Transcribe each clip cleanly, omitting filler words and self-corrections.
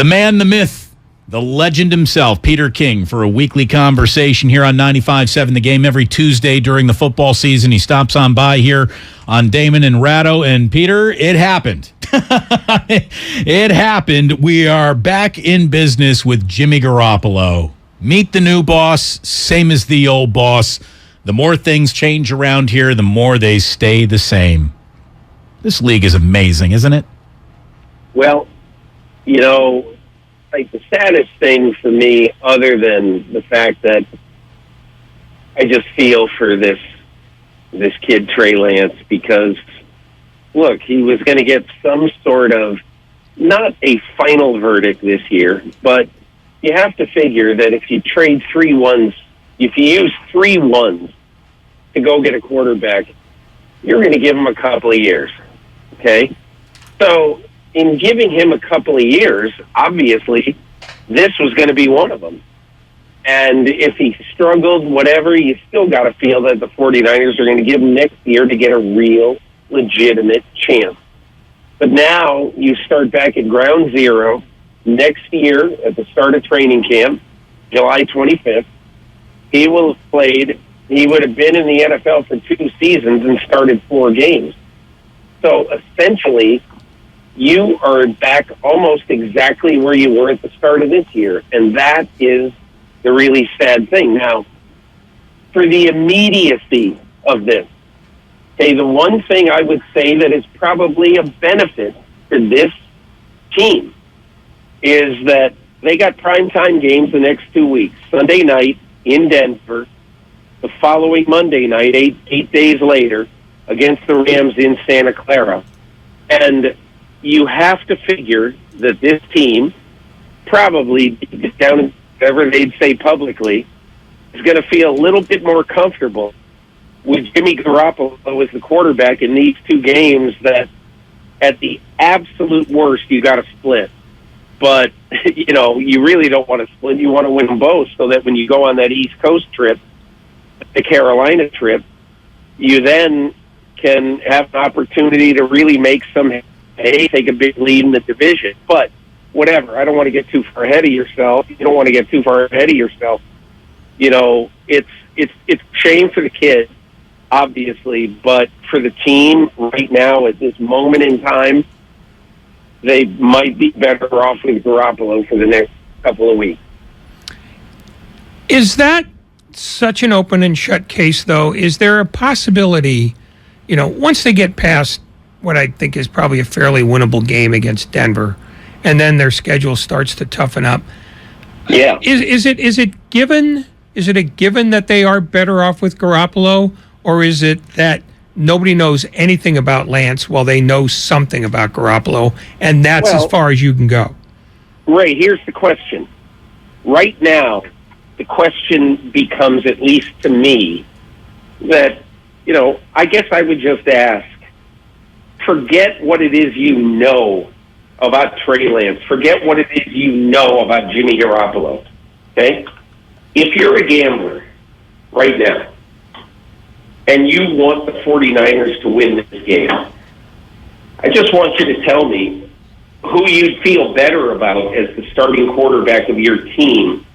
The man, the myth, the legend himself, Peter King, for a weekly conversation here on 95.7 The Game every Tuesday during the football season. He stops on by here on Damon and Ratto. And Peter, it happened. It happened. We are back in business with Jimmy Garoppolo. Meet the new boss, same as the old boss. The more things change around here, the more they stay the same. This league is amazing, isn't it? Well, you know, like the saddest thing for me, other than the fact that I just feel for this kid Trey Lance, because look, he was going to get some sort of, not a final verdict this year, but you have to figure that if you trade 3 ones, if you use 3 ones to go get a quarterback, you're going to give him a couple of years. Okay? So in giving him a couple of years, obviously, this was going to be one of them. And if he struggled, whatever, you still got to feel that the 49ers are going to give him next year to get a real, legitimate chance. But now you start back at ground zero next year at the start of training camp, July 25th. He would have been in the NFL for 2 seasons and started 4 games. So essentially, you are back almost exactly where you were at the start of this year. And that is the really sad thing. Now, for the immediacy of this, okay, the one thing I would say that is probably a benefit for this team is that they got primetime games the next 2 weeks. Sunday night in Denver, the following Monday night, eight days later, against the Rams in Santa Clara. And you have to figure that this team probably, down whatever they'd say publicly, is going to feel a little bit more comfortable with Jimmy Garoppolo as the quarterback in these 2 games that at the absolute worst, you got to split. But, you know, you really don't want to split. You want to win them both so that when you go on that East Coast trip, the Carolina trip, you then can have an opportunity to really make take a big lead in the division. But whatever, I don't want to get too far ahead of yourself. You don't want to get too far ahead of yourself. You know, it's a shame for the kid, obviously, but for the team right now at this moment in time, they might be better off with Garoppolo for the next couple of weeks. Is that such an open and shut case, though? Is there a possibility, you know, once they get past what I think is probably a fairly winnable game against Denver, and then their schedule starts to toughen up? Yeah. Is it a given that they are better off with Garoppolo, or is it that nobody knows anything about Lance while they know something about Garoppolo, and that's as far as you can go? Ray, here's the question. Right now, the question becomes, at least to me, that, you know, I guess I would just ask, forget what it is you know about Trey Lance. Forget what it is you know about Jimmy Garoppolo, okay? If you're a gambler right now, and you want the 49ers to win this game, I just want you to tell me who you'd feel better about as the starting quarterback of your team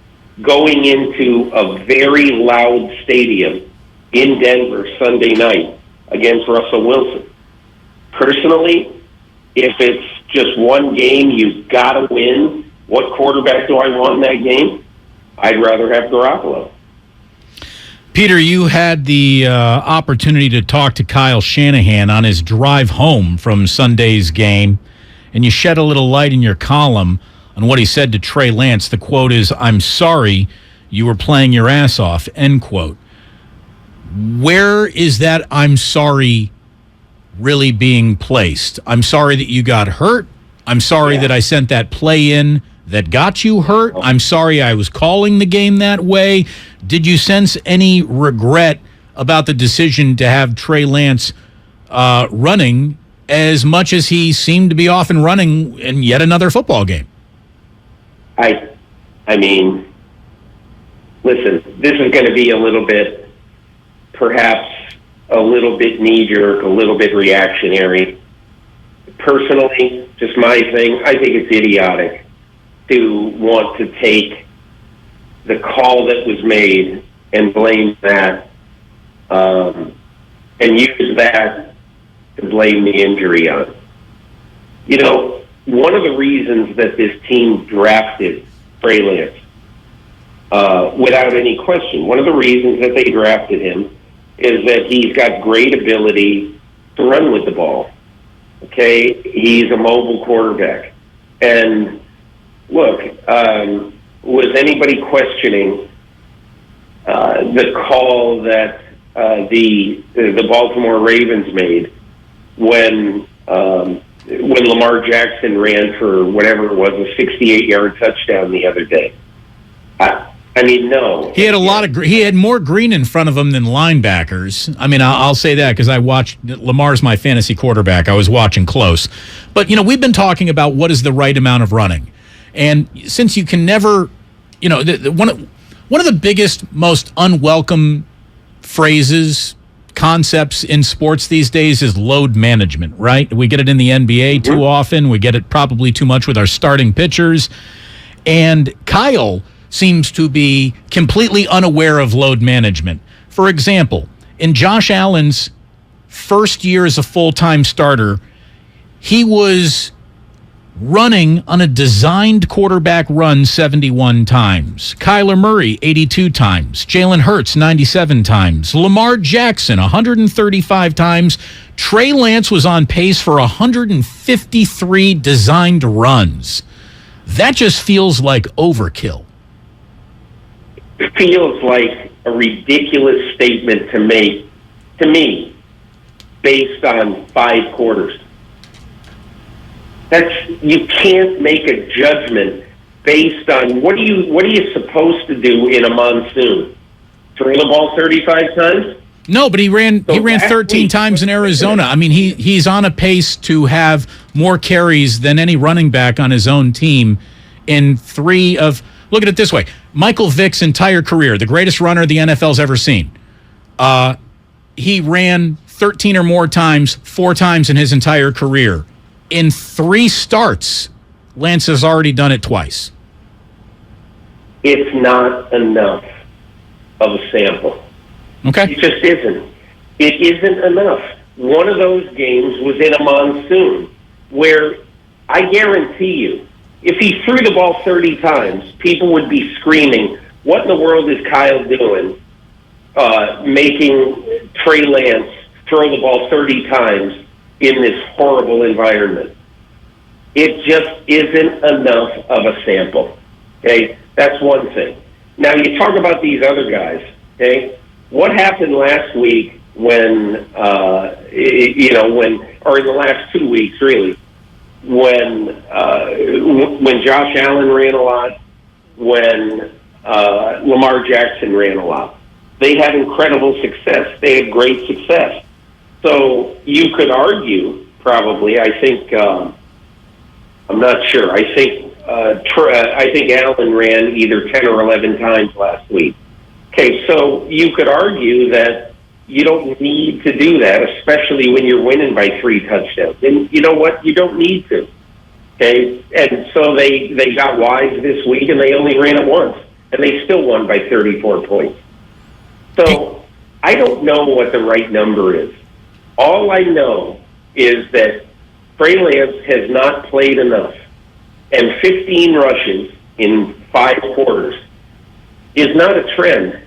going into a very loud stadium in Denver Sunday night against Russell Wilson. Personally, if it's just one game you've got to win, what quarterback do I want in that game? I'd rather have Garoppolo. Peter, you had the opportunity to talk to Kyle Shanahan on his drive home from Sunday's game, and you shed a little light in your column on what he said to Trey Lance. The quote is, "I'm sorry you were playing your ass off," end quote. Where is that "I'm sorry" really being placed? I'm sorry that you got hurt. I'm sorry that I sent that play in that got you hurt. I'm sorry I was calling the game that way. Did you sense any regret about the decision to have Trey Lance running as much as he seemed to be off and running in yet another football game? I mean, listen, this is going to be a little bit, perhaps a little bit knee-jerk, a little bit reactionary. Personally, just my thing, I think it's idiotic to want to take the call that was made and blame that, and use that to blame the injury on. You know, one of the reasons that this team drafted Trey Lance, without any question, one of the reasons that they drafted him is that he's got great ability to run with the ball. Okay? He's a mobile quarterback. And look, was anybody questioning the call that the Baltimore Ravens made when Lamar Jackson ran for whatever it was, a 68-yard touchdown the other day? I mean, no. He had he had more green in front of him than linebackers. I mean, I'll say that because I watched. Lamar's my fantasy quarterback. I was watching close. But, you know, we've been talking about what is the right amount of running. And since you can never, you know, one of the biggest, most unwelcome phrases, concepts in sports these days is load management, right? We get it in the NBA too often. We get it probably too much with our starting pitchers. And Kyle seems to be completely unaware of load management. For example, in Josh Allen's first year as a full-time starter, he was running on a designed quarterback run 71 times. Kyler Murray, 82 times. Jalen Hurts, 97 times. Lamar Jackson, 135 times. Trey Lance was on pace for 153 designed runs. That just feels like overkill. It feels like a ridiculous statement to make, to me, based on 5 quarters. You can't make a judgment based on what are you supposed to do in a monsoon? Throw the ball 35 times? No, but he ran 13 times in Arizona. I mean, he's on a pace to have more carries than any running back on his own team in 3 of. Look at it this way. Michael Vick's entire career, the greatest runner the NFL's ever seen, he ran 13 or more times, 4 times in his entire career. In 3 starts, Lance has already done it twice. It's not enough of a sample. Okay. It just isn't. It isn't enough. One of those games was in a monsoon where I guarantee you, if he threw the ball 30 times, people would be screaming, what in the world is Kyle doing making Trey Lance throw the ball 30 times in this horrible environment? It just isn't enough of a sample. Okay? That's one thing. Now, you talk about these other guys. Okay? What happened last week when, or in the last 2 weeks, really, when Josh Allen ran a lot, when Lamar Jackson ran a lot? They had incredible success. They had great success. So you could argue, probably, I think, I'm not sure. I think Allen ran either 10 or 11 times last week. Okay, so you could argue that you don't need to do that, especially when you're winning by 3 touchdowns. And you know what? You don't need to. Okay, and so they got wise this week, and they only ran it once, and they still won by 34 points. So I don't know what the right number is. All I know is that Trey Lance has not played enough, and 15 rushes in 5 quarters is not a trend.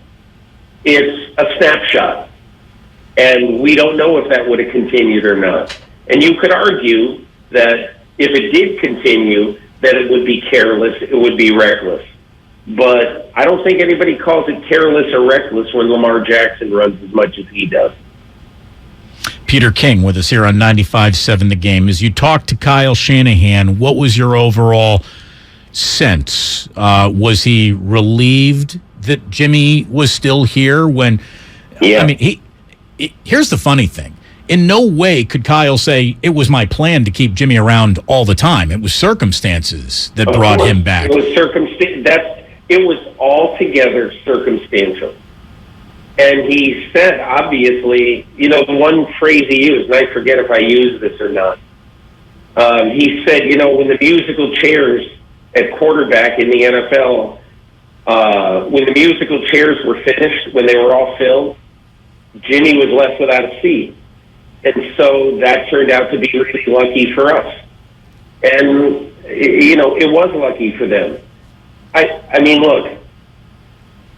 It's a snapshot, and we don't know if that would have continued or not. And you could argue that if it did continue, that it would be careless, it would be reckless. But I don't think anybody calls it careless or reckless when Lamar Jackson runs as much as he does. Peter King with us here on 95.7 The Game. As you talked to Kyle Shanahan, what was your overall sense? Was he relieved that Jimmy was still here when... Yeah. I mean, here's the funny thing. In no way could Kyle say, it was my plan to keep Jimmy around all the time. It was circumstances that brought him back. It was it was altogether circumstantial. And he said, obviously, the one phrase he used, and I forget if I used this or not. He said, when the musical chairs at quarterback in the NFL, when the musical chairs were finished, when they were all filled, Jimmy was left without a seat. And so that turned out to be really lucky for us. And, it was lucky for them. I mean, look,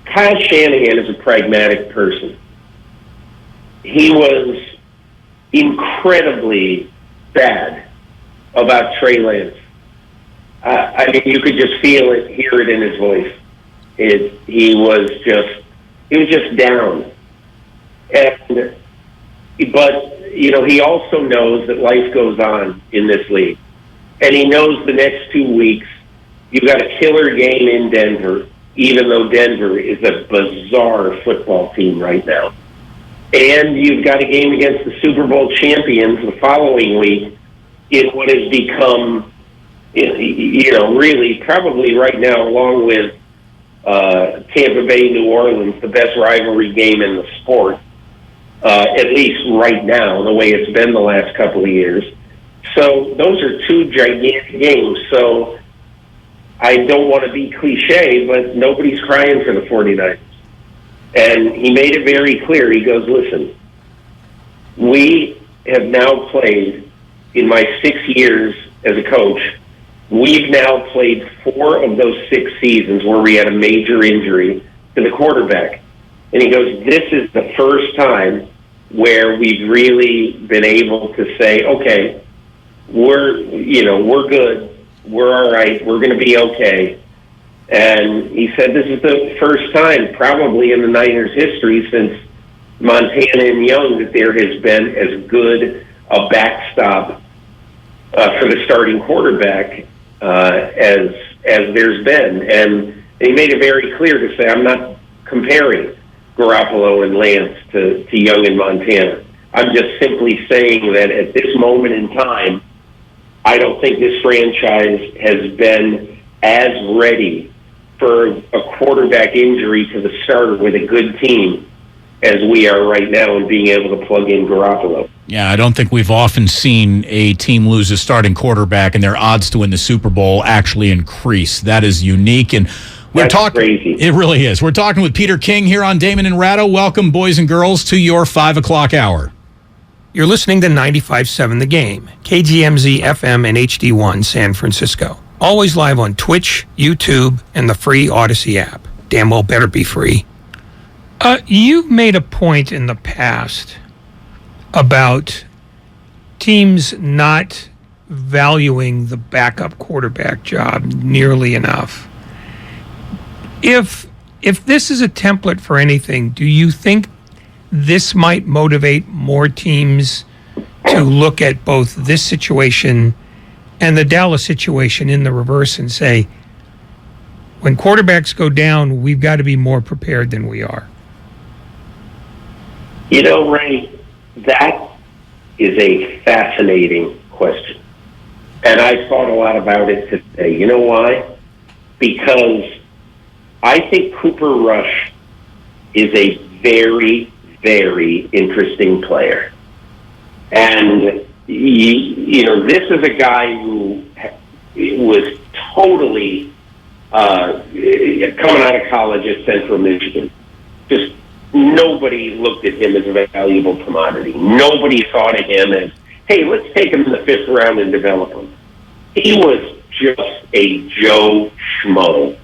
Kyle Shanahan is a pragmatic person. He was incredibly bad about Trey Lance. I mean, you could just feel it, hear it in his voice. He was just down. But he also knows that life goes on in this league. And he knows the next 2 weeks, you've got a killer game in Denver, even though Denver is a bizarre football team right now. And you've got a game against the Super Bowl champions the following week in what has become, really probably right now, along with Tampa Bay, New Orleans, the best rivalry game in the sport, at least right now, the way it's been the last couple of years. So those are two gigantic games. So I don't want to be cliche, but nobody's crying for the 49ers. And he made it very clear. He goes, listen, we have now played, in my 6 years as a coach, we've now played 4 of those 6 seasons where we had a major injury to the quarterback. And he goes, this is the first time where we've really been able to say, okay, we're good. We're all right. We're going to be okay. And he said this is the first time probably in the Niners' history since Montana and Young that there has been as good a backstop for the starting quarterback as there's been. And he made it very clear to say, I'm not comparing Garoppolo and Lance to Young and Montana. I'm just simply saying that at this moment in time, I don't think this franchise has been as ready for a quarterback injury to the starter with a good team as we are right now in being able to plug in Garoppolo. Yeah, I don't think we've often seen a team lose a starting quarterback and their odds to win the Super Bowl actually increase. That is unique, and we're talking. Crazy. It really is. We're talking with Peter King here on Damon and Ratto. Welcome, boys and girls, to your 5 o'clock hour. You're listening to 95.7 The Game, KGMZ FM and HD1 San Francisco. Always live on Twitch, YouTube, and the free Odyssey app. Damn well better be free. You made a point in the past about teams not valuing the backup quarterback job nearly enough. If this is a template for anything, do you think this might motivate more teams to look at both this situation and the Dallas situation in the reverse and say, when quarterbacks go down, we've got to be more prepared than we are? Ray, that is a fascinating question. And I thought a lot about it today. You know why? Because I think Cooper Rush is a very, very interesting player. And, this is a guy who was totally coming out of college at Central Michigan. Just nobody looked at him as a valuable commodity. Nobody thought of him as, hey, let's take him in the 5th round and develop him. He was just a Joe Schmo,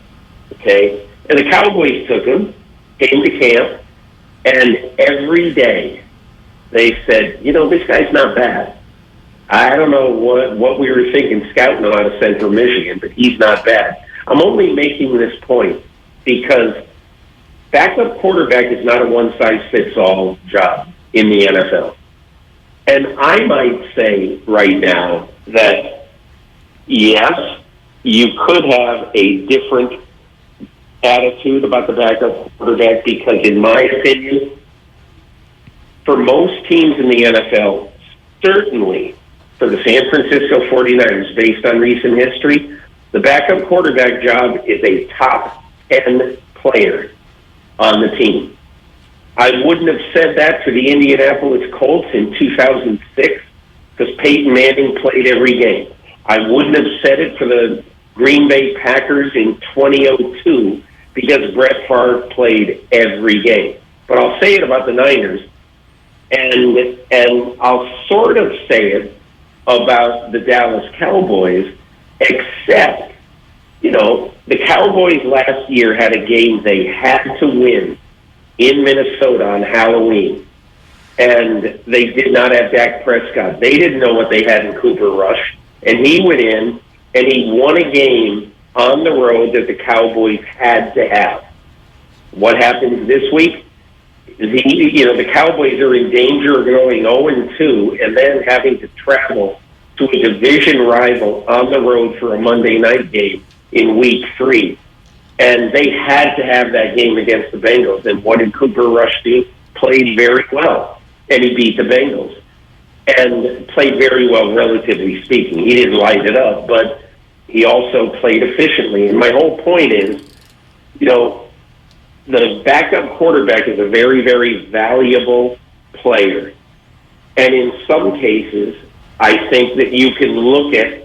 okay? And the Cowboys took him, came to camp, and every day they said, this guy's not bad. I don't know what we were thinking scouting him out of Central Michigan, but he's not bad. I'm only making this point because backup quarterback is not a one-size-fits-all job in the NFL. And I might say right now that, yes, you could have a different attitude about the backup quarterback because, in my opinion, for most teams in the NFL, certainly for the San Francisco 49ers, based on recent history, the backup quarterback job is a top 10 player on the team. I wouldn't have said that for the Indianapolis Colts in 2006 because Peyton Manning played every game. I wouldn't have said it for the Green Bay Packers in 2002 because Brett Favre played every game. But I'll say it about the Niners, and I'll sort of say it about the Dallas Cowboys, except, the Cowboys last year had a game they had to win in Minnesota on Halloween, and they did not have Dak Prescott. They didn't know what they had in Cooper Rush, and he went in and he won a game on the road that the Cowboys had to have. What happens this week? The Cowboys are in danger of going 0-2 and then having to travel to a division rival on the road for a Monday night game in week 3. And they had to have that game against the Bengals. And what did Cooper Rush do? Played very well. And he beat the Bengals. And played very well, relatively speaking. He didn't light it up, but he also played efficiently. And my whole point is, the backup quarterback is a very, very valuable player. And in some cases, I think that you can look at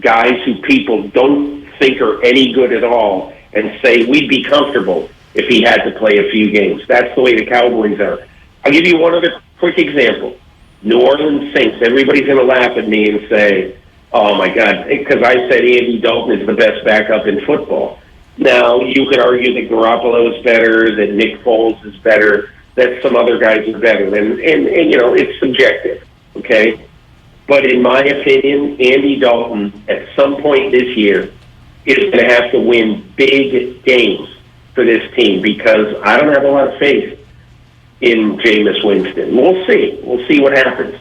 guys who people don't think are any good at all and say, we'd be comfortable if he had to play a few games. That's the way the Cowboys are. I'll give you one other quick example. New Orleans Saints. Everybody's going to laugh at me and say, oh, my God, because I said Andy Dalton is the best backup in football. Now, you could argue that Garoppolo is better, that Nick Foles is better, that some other guys are better. And it's subjective, okay? But in my opinion, Andy Dalton, at some point this year, is going to have to win big games for this team because I don't have a lot of faith in Jameis Winston. We'll see. We'll see what happens.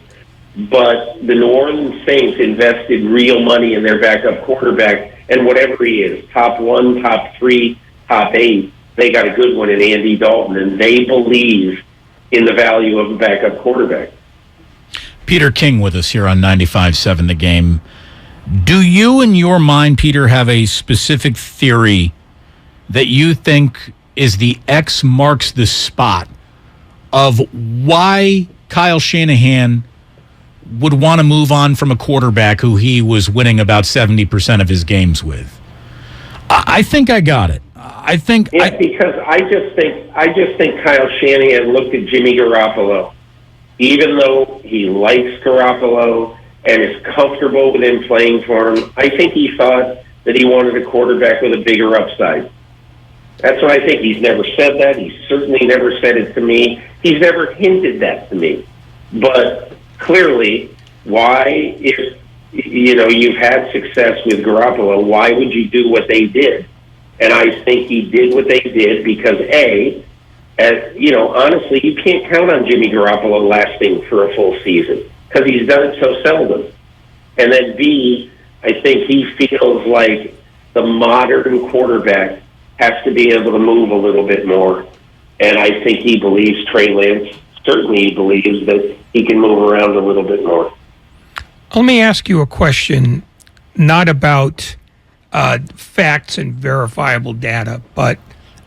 But the New Orleans Saints invested real money in their backup quarterback, and whatever he is, top 1, top 3, top 8, they got a good one in Andy Dalton, and they believe in the value of a backup quarterback. Peter King with us here on 95.7 The Game. Do you, in your mind, Peter, have a specific theory that you think is the X marks the spot of why Kyle Shanahan would want to move on from a quarterback who he was winning about 70% of his games with? I think I got it. Because I just think Kyle Shanahan looked at Jimmy Garoppolo, even though he likes Garoppolo and is comfortable with him playing for him. I think he thought that he wanted a quarterback with a bigger upside. That's what I think. He's never said that. He's certainly never said it to me. He's never hinted that to me. But clearly, why, if you've had success with Garoppolo, why would you do what they did? And I think he did what they did because, honestly, you can't count on Jimmy Garoppolo lasting for a full season because he's done it so seldom. And then B, I think he feels like the modern quarterback has to be able to move a little bit more. And I think he believes Trey Lance, certainly he believes that he can move around a little bit more. Let me ask you a question, not about facts and verifiable data, but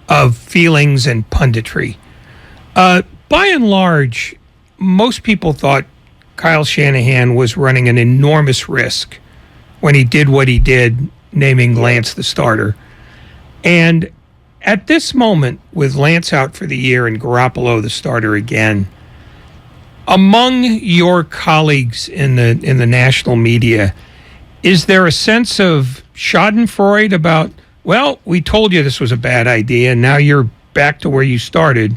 of feelings and punditry. By and large, most people thought Kyle Shanahan was running an enormous risk when he did what he did, naming Lance the starter. And at this moment, with Lance out for the year and Garoppolo the starter again, among your colleagues in the national media, is there a sense of schadenfreude about, well, we told you this was a bad idea, and now you're back to where you started?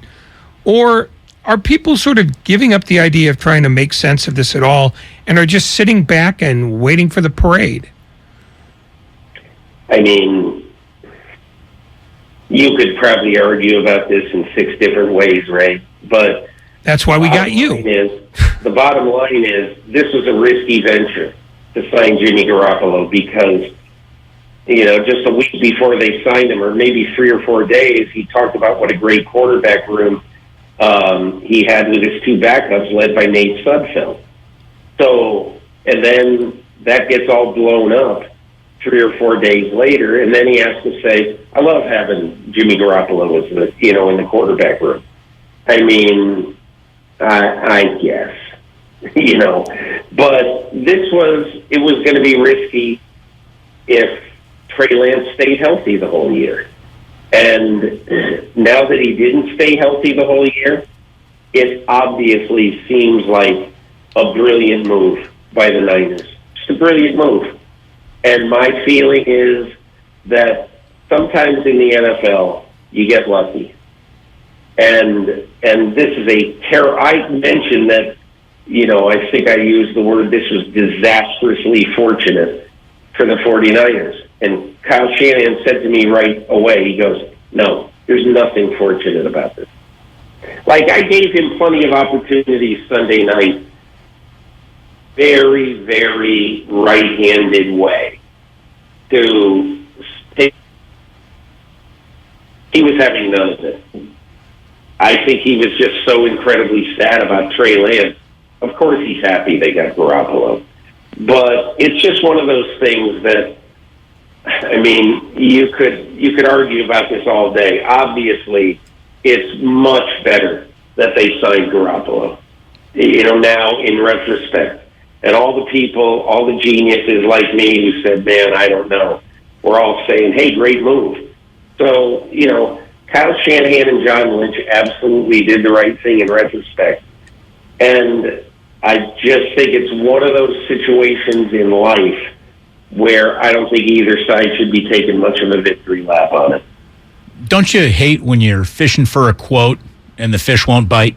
Or are people sort of giving up the idea of trying to make sense of this at all and are just sitting back and waiting for the parade? I mean, you could probably argue about this in 6 different ways, Ray, but that's why we got you. The bottom line is this was a risky venture to sign Jimmy Garoppolo because, just a week before they signed him, or maybe 3 or 4 days, he talked about what a great quarterback room he had with his 2 backups led by Nate Sudfeld. So, and then that gets all blown up 3 or 4 days later, and then he has to say, I love having Jimmy Garoppolo as in the quarterback room. I mean, I guess, but it was going to be risky if Trey Lance stayed healthy the whole year. And now that he didn't stay healthy the whole year, it obviously seems like a brilliant move by the Niners. Just a brilliant move. And my feeling is that sometimes in the NFL, you get lucky. And this is a terror. I mentioned that, I think I used the word, this was disastrously fortunate for the 49ers. And Kyle Shanahan said to me right away, he goes, no, there's nothing fortunate about this. Like, I gave him plenty of opportunities Sunday night, very, very right-handed way to stay. He was having none of it. I think he was just so incredibly sad about Trey Lance. Of course he's happy they got Garoppolo. But it's just one of those things that, you could argue about this all day. Obviously, it's much better that they signed Garoppolo, now in retrospect. And all the people, all the geniuses like me who said, man, I don't know, we're all saying, hey, great move. So, Kyle Shanahan and John Lynch absolutely did the right thing in retrospect. And I just think it's one of those situations in life where I don't think either side should be taking much of a victory lap on it. Don't you hate when you're fishing for a quote and the fish won't bite?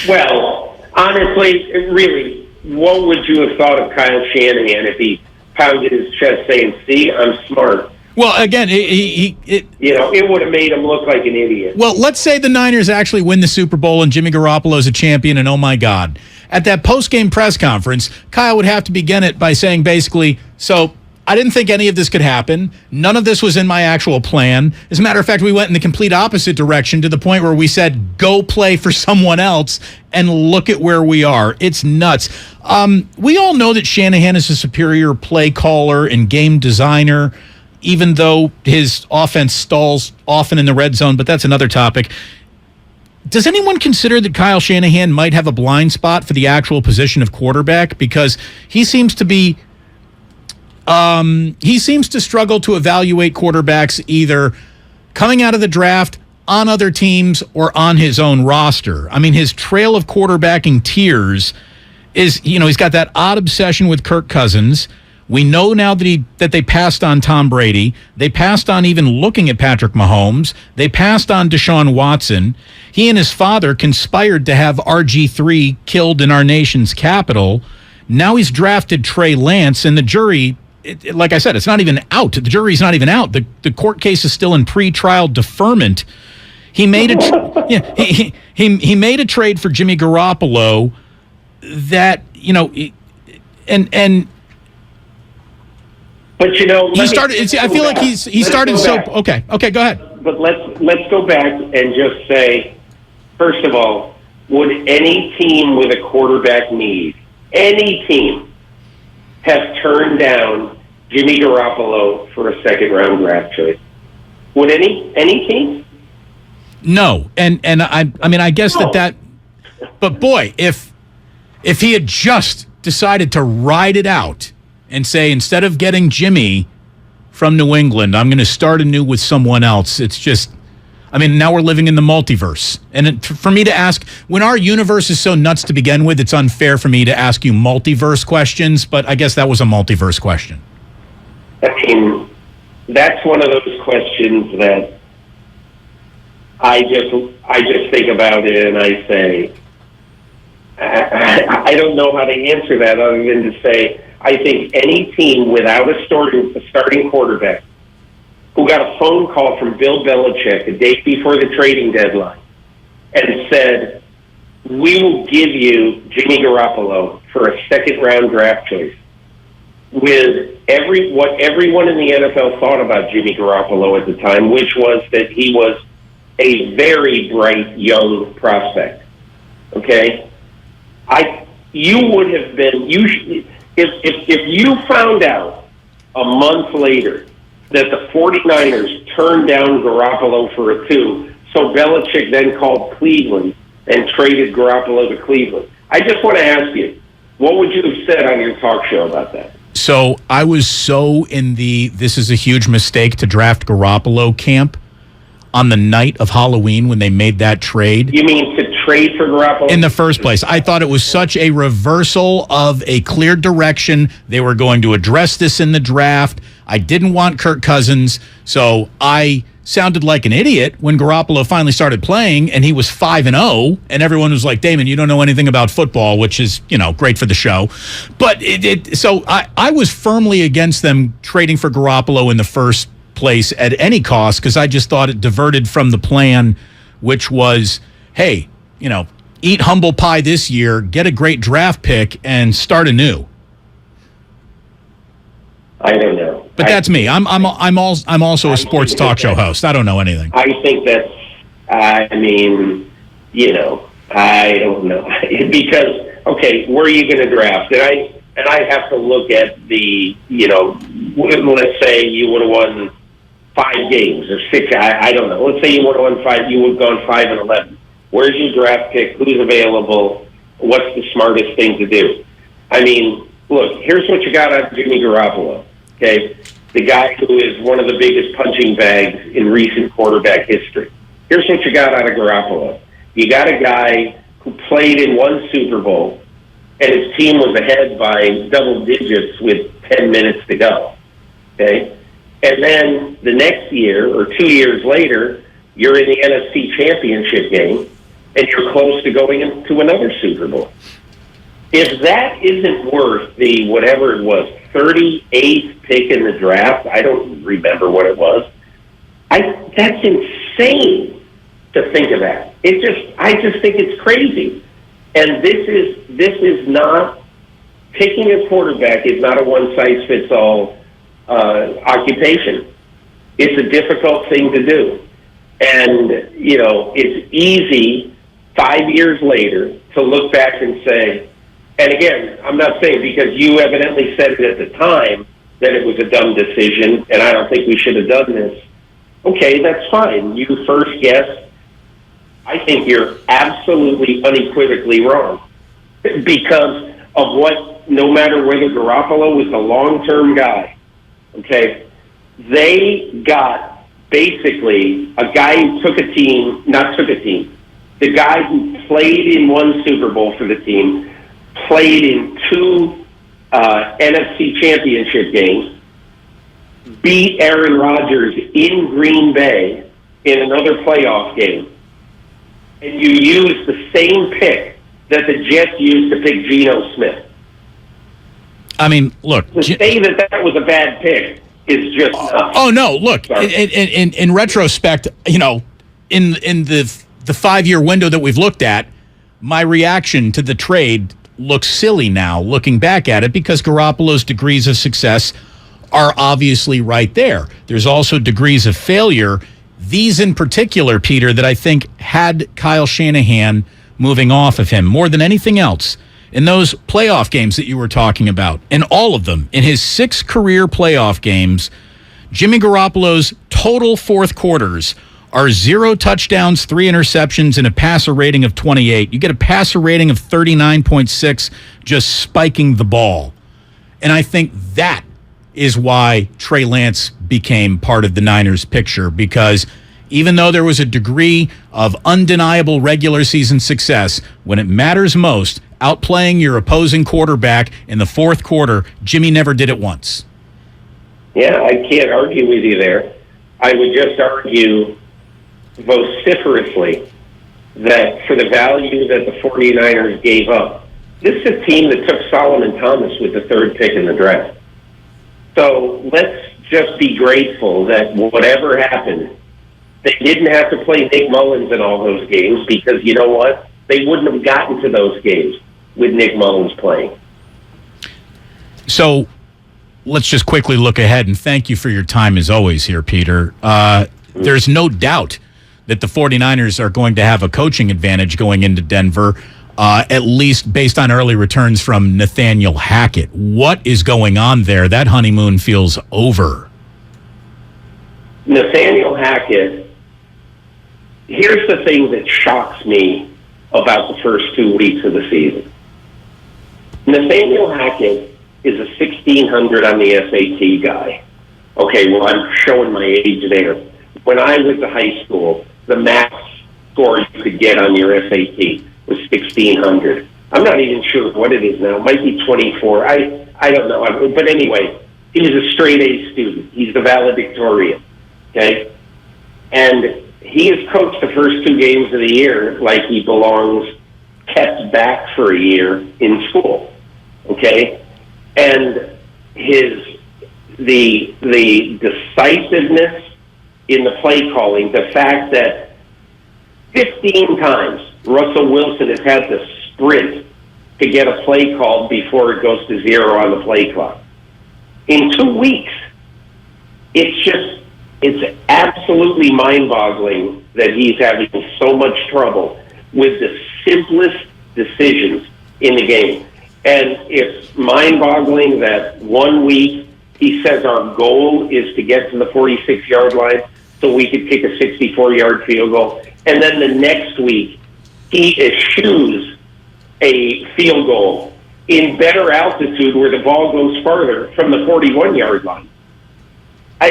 Well, honestly, really, what would you have thought of Kyle Shanahan if he pounded his chest saying, see, I'm smart? Well, again, it would have made him look like an idiot. Well, let's say the Niners actually win the Super Bowl and Jimmy Garoppolo is a champion, and oh my God. At that post-game press conference, Kyle would have to begin it by saying basically, so I didn't think any of this could happen. None of this was in my actual plan. As a matter of fact, we went in the complete opposite direction to the point where we said, go play for someone else, and look at where we are. It's nuts. We all know that Shanahan is a superior play caller and game designer, even though his offense stalls often in the red zone, but that's another topic. Does anyone consider that Kyle Shanahan might have a blind spot for the actual position of quarterback? Because he seems to be, he seems to struggle to evaluate quarterbacks either coming out of the draft, on other teams, or on his own roster. I mean, his trail of quarterbacking tiers is, he's got that odd obsession with Kirk Cousins. We know now that they passed on Tom Brady. They passed on even looking at Patrick Mahomes. They passed on Deshaun Watson. He and his father conspired to have RG3 killed in our nation's capital. Now he's drafted Trey Lance, and the jury, like I said, it's not even out. The jury's not even out. The court case is still in pre-trial deferment. He made he made a trade for Jimmy Garoppolo that, and but he started. I feel like he started so. Okay, go ahead. But let's go back and just say, first of all, would any team with a quarterback need, any team, have turned down Jimmy Garoppolo for a second-round draft choice? Would any team? No, and I guess that. But boy, if he had just decided to ride it out and say, instead of getting Jimmy from New England, I'm going to start anew with someone else. It's just, now we're living in the multiverse. And for me to ask, when our universe is so nuts to begin with, it's unfair for me to ask you multiverse questions, but I guess that was a multiverse question. That's one of those questions that I just think about it and I say, I don't know how to answer that other than to say, I think any team without a starting quarterback who got a phone call from Bill Belichick the day before the trading deadline and said, we will give you Jimmy Garoppolo for a second-round draft choice, with what everyone in the NFL thought about Jimmy Garoppolo at the time, which was that he was a very bright young prospect. Okay? You would have been, if you found out a month later that the 49ers turned down Garoppolo for a 2, so Belichick then called Cleveland and traded Garoppolo to Cleveland, I just want to ask you, what would you have said on your talk show about that? So I was so in this is a huge mistake to draft Garoppolo camp on the night of Halloween when they made that trade. You mean to trade for Garoppolo? In the first place, I thought it was such a reversal of a clear direction. They were going to address this in the draft. I didn't want Kirk Cousins, so I sounded like an idiot when Garoppolo finally started playing, and he was 5-0, and everyone was like, Damon, you don't know anything about football, which is, great for the show. But so I was firmly against them trading for Garoppolo in the first place at any cost, because I just thought it diverted from the plan, which was, hey, eat humble pie this year, get a great draft pick, and start anew. I don't know. But that's me. I'm also a sports talk show host. I don't know anything. I think that's. I don't know because where are you going to draft? And I have to look at the. Let's say you would have won 5 games or 6. I don't know. Let's say you would have won 5. You would have gone 5-11. Where's your draft pick? Who's available? What's the smartest thing to do? Look. Here's what you got on Jimmy Garoppolo. Okay, the guy who is one of the biggest punching bags in recent quarterback history. Here's what you got out of Garoppolo. You got a guy who played in 1 Super Bowl, and his team was ahead by double digits with 10 minutes to go. Okay, and then the next year or 2 years later, you're in the NFC Championship game, and you're close to going into another Super Bowl. If that isn't worth the whatever it was, 38th pick in the draft, I don't remember what it was. That's insane to think of that. I just think it's crazy. And this is not picking a quarterback is not a one size fits all occupation. It's a difficult thing to do, and it's easy 5 years later to look back and say. And again, I'm not saying because you evidently said it at the time that it was a dumb decision, and I don't think we should have done this. Okay, that's fine. You first guessed. I think you're absolutely unequivocally wrong because of what, no matter whether Garoppolo was a long-term guy, okay, they got basically a guy who the guy who played in 1 Super Bowl for the team, played in 2 NFC Championship games, beat Aaron Rodgers in Green Bay in another playoff game, and you use the same pick that the Jets used to pick Geno Smith. Look. To say that was a bad pick is just nuts. Oh, no, look. In retrospect, in the 5-year window that we've looked at, my reaction to the trade looks silly now, looking back at it, because Garoppolo's degrees of success are obviously right there. There's also degrees of failure, these in particular, Peter, that I think had Kyle Shanahan moving off of him more than anything else. In those playoff games that you were talking about, in all of them, in his 6 career playoff games, Jimmy Garoppolo's total fourth quarters are 0 touchdowns, 3 interceptions, and a passer rating of 28. You get a passer rating of 39.6 just spiking the ball. And I think that is why Trey Lance became part of the Niners picture, because even though there was a degree of undeniable regular season success, when it matters most, outplaying your opposing quarterback in the fourth quarter, Jimmy never did it once. Yeah, I can't argue with you there. I would just argue vociferously that for the value that the 49ers gave up, this is a team that took Solomon Thomas with the 3rd pick in the draft. So let's just be grateful that whatever happened, they didn't have to play Nick Mullins in all those games, because you know what? They wouldn't have gotten to those games with Nick Mullins playing. So let's just quickly look ahead, and thank you for your time as always here, Peter. There's no doubt that the 49ers are going to have a coaching advantage going into Denver, at least based on early returns from Nathaniel Hackett. What is going on there? That honeymoon feels over. Nathaniel Hackett, here's the thing that shocks me about the first 2 weeks of the season. Nathaniel Hackett is a 1600 on the SAT guy. Okay, well, I'm showing my age there. When I went to high school, the max score you could get on your SAT was 1600. I'm not even sure what it is now. It might be 24. I don't know. But anyway, he was a straight A student. He's the valedictorian. Okay? And he has coached the first 2 games of the year like he belongs kept back for a year in school. Okay? And the decisiveness in the play calling, the fact that 15 times Russell Wilson has had to sprint to get a play called before it goes to 0 on the play clock. In 2 weeks, it's absolutely mind-boggling that he's having so much trouble with the simplest decisions in the game. And it's mind-boggling that 1 week he says our goal is to get to the 46-yard line so we could kick a 64-yard field goal. And then the next week, he eschews a field goal in better altitude where the ball goes farther from the 41-yard line. I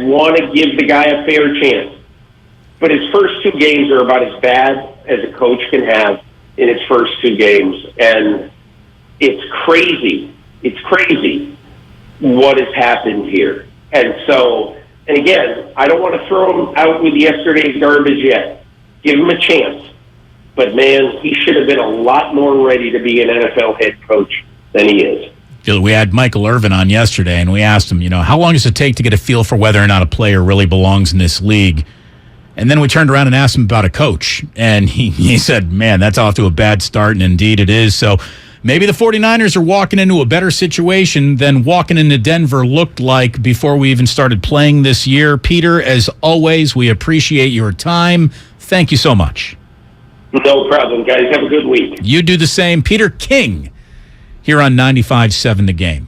want to give the guy a fair chance. But his first 2 games are about as bad as a coach can have in his first 2 games. And it's crazy. It's crazy what has happened here. And again, I don't want to throw him out with yesterday's garbage yet. Give him a chance. But, man, he should have been a lot more ready to be an NFL head coach than he is. We had Michael Irvin on yesterday, and we asked him, how long does it take to get a feel for whether or not a player really belongs in this league? And then we turned around and asked him about a coach. And he said, man, that's off to a bad start, and indeed it is. So maybe the 49ers are walking into a better situation than walking into Denver looked like before we even started playing this year. Peter, as always, we appreciate your time. Thank you so much. No problem, guys. Have a good week. You do the same. Peter King here on 95.7 The Game.